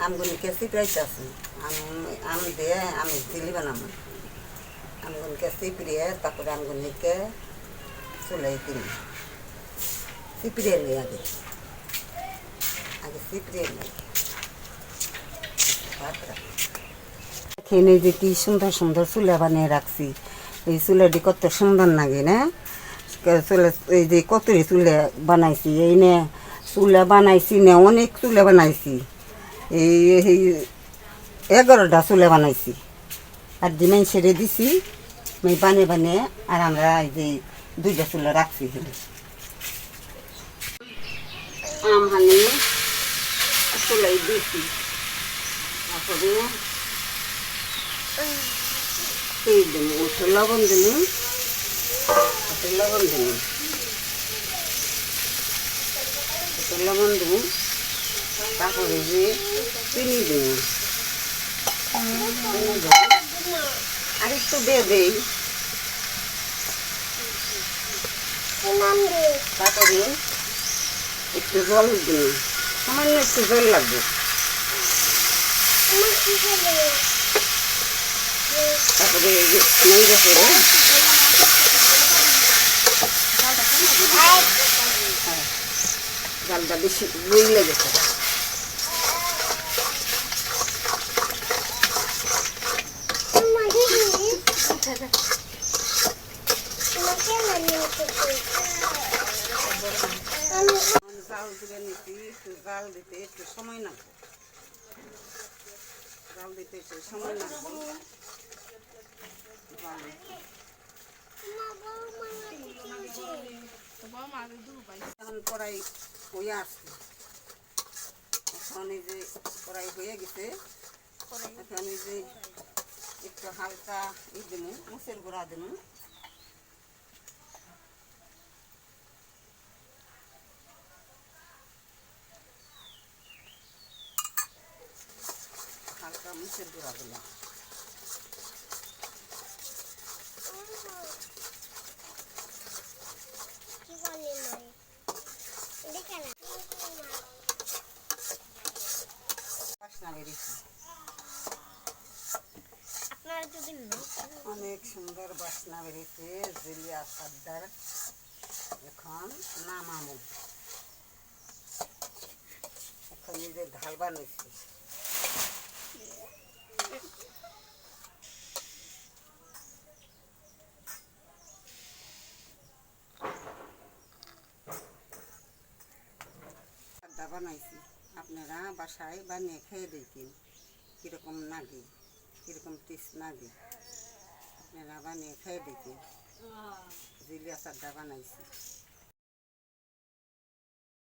আমগুলিকে চিপড়াইতেছি আম দিয়ে আমি চিলি বানাবো আমগুলিকে চিপড়িয়ে তারপরে আমগুলিকে চুলাই দিন চিপড়িয়ে নিই আগে চিপড়িয়ে নিই এখানে যে কি সুন্দর সুন্দর চুলা বানিয়ে রাখছি এই চুলাটি কত সুন্দর লাগে না চুলা এই যে কতরি চুলা বানাইছি এই নে চুলা বানাইছি না অনেক চুলা বানাইছি এই 11টা চুলা বানাইছি আর ডিমাইন ছেড়ে দিছি আমি বানিয়ে বানিয়ে আর আমরা এই যে 2টা চুলা রাখছি আম হানি চুলাই দিছি তারপরে তেল দিন একটু লবণ দিন লবণ দিন তারপরে যে চিনি দিন আর একটু দিয়ে দেই তারপরে একটু জল দিন সামান্য একটু জল লাগবে তারপরে নেড়ে করে জালটা বেশি বইলে গেছে জাল দিবে নিচ্ছি একটু জাল দিতে একটু সময় লাগবে জাল দিতে একটু সময় লাগবে এখন কড়াই হয়ে আসছে এখন এই যে কড়াই হয়ে গেছে এখন এই যে একটু হালকা ই দেবো মুসের গুঁড়া দেবো হালকা মুসের গুঁড়া দিলাম অনেক সুন্দর বাসনা বেরিয়েছে জিলিয়া সাদ্দার এখন নামাবো এখন এই যে ঢাল বানিয়েছি সাদ্দা বানাইছি আপনারা বাসায় বানিয়ে খেয়ে দেখেন কীরকম লাগে কীরকম টেস্ট লাগে আপনারা বানিয়ে খেয়ে দেখেন জিলিয়া সাদ্দা বানাইছি